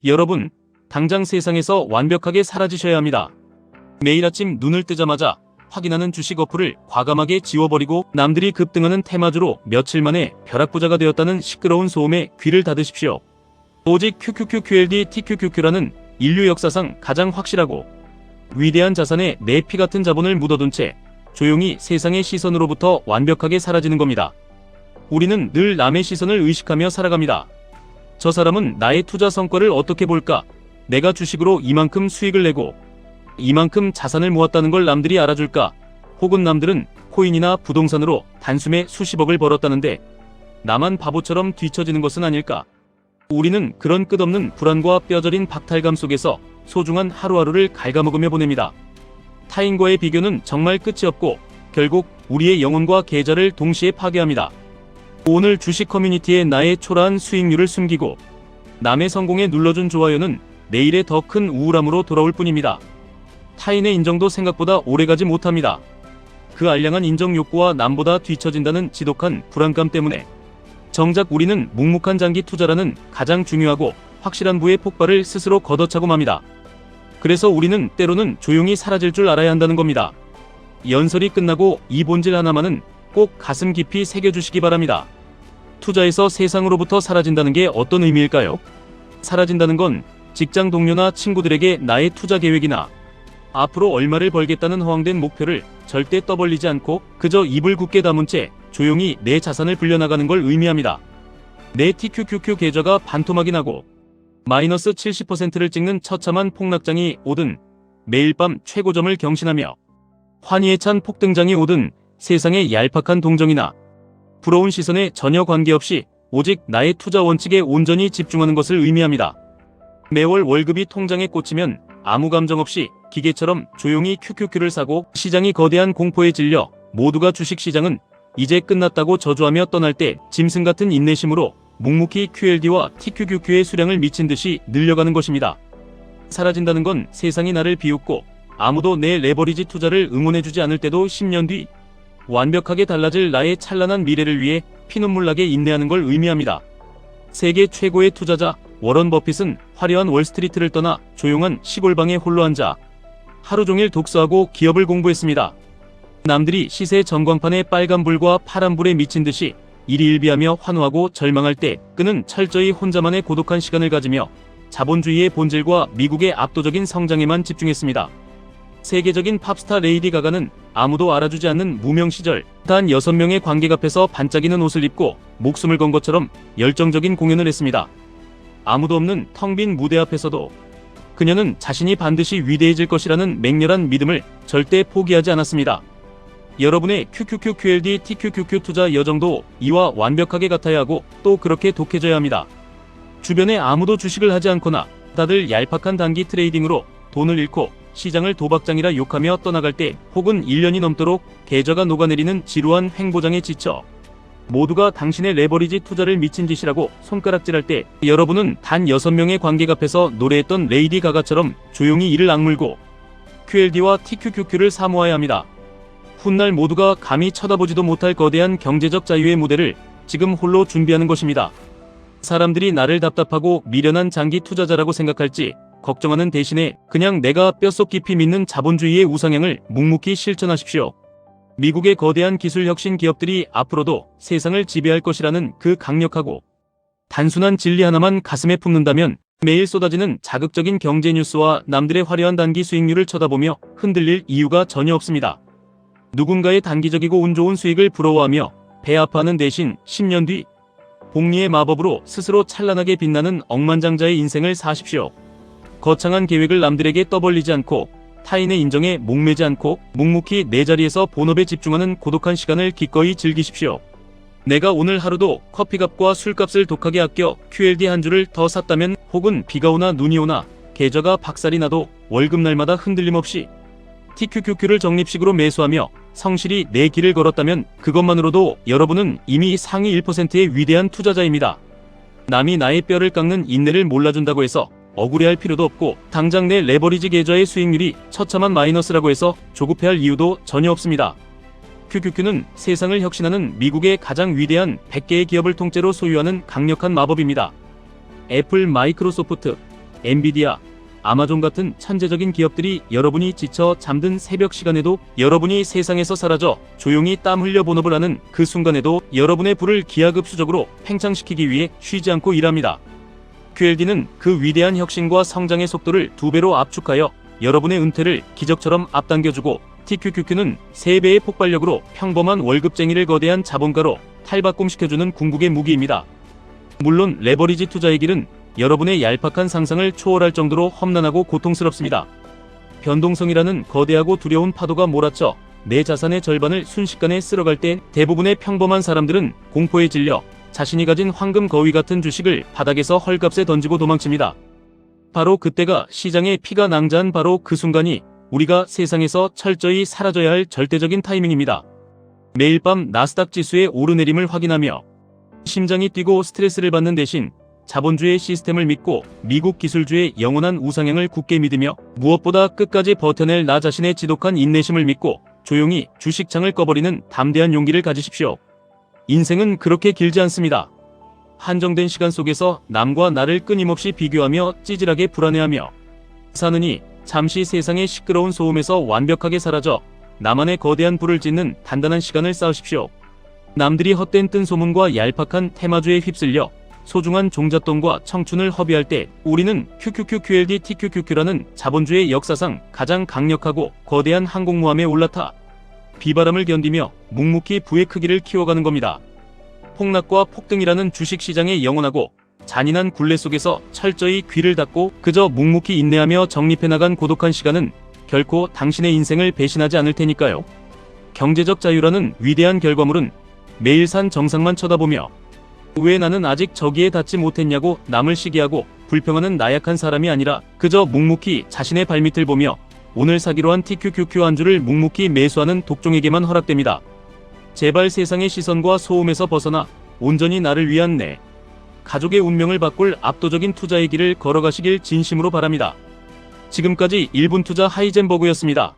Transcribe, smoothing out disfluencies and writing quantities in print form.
여러분, 당장 세상에서 완벽하게 사라지셔야 합니다. 매일 아침 눈을 뜨자마자 확인하는 주식 어플을 과감하게 지워버리고 남들이 급등하는 테마주로 며칠 만에 벼락부자가 되었다는 시끄러운 소음에 귀를 닫으십시오. 오직 QQQQLD TQQQ라는 인류 역사상 가장 확실하고 위대한 자산에 내 피 같은 자본을 묻어둔 채 조용히 세상의 시선으로부터 완벽하게 사라지는 겁니다. 우리는 늘 남의 시선을 의식하며 살아갑니다. 저 사람은 나의 투자 성과를 어떻게 볼까? 내가 주식으로 이만큼 수익을 내고 이만큼 자산을 모았다는 걸 남들이 알아줄까? 혹은 남들은 코인이나 부동산으로 단숨에 수십억을 벌었다는데 나만 바보처럼 뒤처지는 것은 아닐까? 우리는 그런 끝없는 불안과 뼈저린 박탈감 속에서 소중한 하루하루를 갉아먹으며 보냅니다. 타인과의 비교는 정말 끝이 없고 결국 우리의 영혼과 계좌를 동시에 파괴합니다. 오늘 주식 커뮤니티에 나의 초라한 수익률을 숨기고 남의 성공에 눌러준 좋아요는 내일의 더 큰 우울함으로 돌아올 뿐입니다. 타인의 인정도 생각보다 오래가지 못합니다. 그 알량한 인정 욕구와 남보다 뒤처진다는 지독한 불안감 때문에 정작 우리는 묵묵한 장기 투자라는 가장 중요하고 확실한 부의 폭발을 스스로 걷어차고 맙니다. 그래서 우리는 때로는 조용히 사라질 줄 알아야 한다는 겁니다. 연설이 끝나고 이 본질 하나만은 꼭 가슴 깊이 새겨주시기 바랍니다. 투자에서 세상으로부터 사라진다는 게 어떤 의미일까요? 사라진다는 건 직장 동료나 친구들에게 나의 투자 계획이나 앞으로 얼마를 벌겠다는 허황된 목표를 절대 떠벌리지 않고 그저 입을 굳게 다문 채 조용히 내 자산을 불려나가는 걸 의미합니다. 내 TQQQ 계좌가 반토막이 나고 마이너스 70%를 찍는 처참한 폭락장이 오든 매일 밤 최고점을 경신하며 환희에 찬 폭등장이 오든 세상의 얄팍한 동정이나 부러운 시선에 전혀 관계없이 오직 나의 투자 원칙에 온전히 집중하는 것을 의미합니다. 매월 월급이 통장에 꽂히면 아무 감정 없이 기계처럼 조용히 QQQ를 사고 시장이 거대한 공포에 질려 모두가 주식시장은 이제 끝났다고 저주하며 떠날 때 짐승 같은 인내심으로 묵묵히 QLD와 TQQQ의 수량을 미친 듯이 늘려가는 것입니다. 사라진다는 건 세상이 나를 비웃고 아무도 내 레버리지 투자를 응원해주지 않을 때도 10년 뒤 완벽하게 달라질 나의 찬란한 미래를 위해 피눈물 나게 인내하는 걸 의미합니다. 세계 최고의 투자자 워런 버핏은 화려한 월스트리트를 떠나 조용한 시골방에 홀로 앉아 하루 종일 독서하고 기업을 공부했습니다. 남들이 시세 전광판에 빨간불과 파란불에 미친 듯이 일희일비하며 환호하고 절망할 때 그는 철저히 혼자만의 고독한 시간을 가지며 자본주의의 본질과 미국의 압도적인 성장에만 집중했습니다. 세계적인 팝스타 레이디 가가는 아무도 알아주지 않는 무명 시절 단 6명의 관객 앞에서 반짝이는 옷을 입고 목숨을 건 것처럼 열정적인 공연을 했습니다. 아무도 없는 텅 빈 무대 앞에서도 그녀는 자신이 반드시 위대해질 것이라는 맹렬한 믿음을 절대 포기하지 않았습니다. 여러분의 QQQQLD TQQQ 투자 여정도 이와 완벽하게 같아야 하고 또 그렇게 독해져야 합니다. 주변에 아무도 주식을 하지 않거나 다들 얄팍한 단기 트레이딩으로 돈을 잃고 시장을 도박장이라 욕하며 떠나갈 때 혹은 1년이 넘도록 계좌가 녹아내리는 지루한 횡보장에 지쳐 모두가 당신의 레버리지 투자를 미친 짓이라고 손가락질할 때 여러분은 단 6명의 관객 앞에서 노래했던 레이디 가가처럼 조용히 이를 악물고 QLD와 TQQQ를 사모해야 합니다. 훗날 모두가 감히 쳐다보지도 못할 거대한 경제적 자유의 무대를 지금 홀로 준비하는 것입니다. 사람들이 나를 답답하고 미련한 장기 투자자라고 생각할지 걱정하는 대신에 그냥 내가 뼛속 깊이 믿는 자본주의의 우상향을 묵묵히 실천하십시오. 미국의 거대한 기술 혁신 기업들이 앞으로도 세상을 지배할 것이라는 그 강력하고 단순한 진리 하나만 가슴에 품는다면 매일 쏟아지는 자극적인 경제 뉴스와 남들의 화려한 단기 수익률을 쳐다보며 흔들릴 이유가 전혀 없습니다. 누군가의 단기적이고 운 좋은 수익을 부러워하며 배 아파하는 대신 10년 뒤 복리의 마법으로 스스로 찬란하게 빛나는 억만장자의 인생을 사십시오. 거창한 계획을 남들에게 떠벌리지 않고 타인의 인정에 목매지 않고 묵묵히 내 자리에서 본업에 집중하는 고독한 시간을 기꺼이 즐기십시오. 내가 오늘 하루도 커피값과 술값을 독하게 아껴 QLD 한 줄을 더 샀다면 혹은 비가 오나 눈이 오나 계좌가 박살이 나도 월급날마다 흔들림 없이 TQQQ를 적립식으로 매수하며 성실히 내 길을 걸었다면 그것만으로도 여러분은 이미 상위 1%의 위대한 투자자입니다. 남이 나의 뼈를 깎는 인내를 몰라준다고 해서 억울해할 필요도 없고 당장 내 레버리지 계좌의 수익률이 처참한 마이너스라고 해서 조급해할 이유도 전혀 없습니다. QQQ는 세상을 혁신하는 미국의 가장 위대한 100개의 기업을 통째로 소유하는 강력한 마법입니다. 애플, 마이크로소프트, 엔비디아, 아마존 같은 천재적인 기업들이 여러분이 지쳐 잠든 새벽 시간에도, 여러분이 세상에서 사라져 조용히 땀 흘려 본업을 하는 그 순간에도 여러분의 부를 기하급수적으로 팽창시키기 위해 쉬지 않고 일합니다. QLD는 그 위대한 혁신과 성장의 속도를 2배로 압축하여 여러분의 은퇴를 기적처럼 앞당겨주고, TQQQ는 3배의 폭발력으로 평범한 월급쟁이를 거대한 자본가로 탈바꿈시켜주는 궁극의 무기입니다. 물론 레버리지 투자의 길은 여러분의 얄팍한 상상을 초월할 정도로 험난하고 고통스럽습니다. 변동성이라는 거대하고 두려운 파도가 몰아쳐 내 자산의 절반을 순식간에 쓸어갈 때 대부분의 평범한 사람들은 공포에 질려 자신이 가진 황금 거위 같은 주식을 바닥에서 헐값에 던지고 도망칩니다. 바로 그때가 시장에 피가 낭자한 바로 그 순간이 우리가 세상에서 철저히 사라져야 할 절대적인 타이밍입니다. 매일 밤 나스닥 지수의 오르내림을 확인하며 심장이 뛰고 스트레스를 받는 대신 자본주의 시스템을 믿고 미국 기술주의 영원한 우상향을 굳게 믿으며 무엇보다 끝까지 버텨낼 나 자신의 지독한 인내심을 믿고 조용히 주식창을 꺼버리는 담대한 용기를 가지십시오. 인생은 그렇게 길지 않습니다. 한정된 시간 속에서 남과 나를 끊임없이 비교하며 찌질하게 불안해하며 사느니 잠시 세상의 시끄러운 소음에서 완벽하게 사라져 나만의 거대한 불을 짓는 단단한 시간을 쌓으십시오. 남들이 헛된 뜬소문과 얄팍한 테마주에 휩쓸려 소중한 종잣돈과 청춘을 허비할 때 우리는 QQQQLD TQQQ라는 자본주의 역사상 가장 강력하고 거대한 항공모함에 올라타 비바람을 견디며 묵묵히 부의 크기를 키워가는 겁니다. 폭락과 폭등이라는 주식시장의 영원하고 잔인한 굴레 속에서 철저히 귀를 닫고 그저 묵묵히 인내하며 정립해나간 고독한 시간은 결코 당신의 인생을 배신하지 않을 테니까요. 경제적 자유라는 위대한 결과물은 매일 산 정상만 쳐다보며 왜 나는 아직 저기에 닿지 못했냐고 남을 시기하고 불평하는 나약한 사람이 아니라 그저 묵묵히 자신의 발밑을 보며 오늘 사기로 한 TQQQ 한 주를 묵묵히 매수하는 독종에게만 허락됩니다. 제발 세상의 시선과 소음에서 벗어나 온전히 나를 위한 내 가족의 운명을 바꿀 압도적인 투자의 길을 걸어가시길 진심으로 바랍니다. 지금까지 1분 투자 하이젠버그였습니다.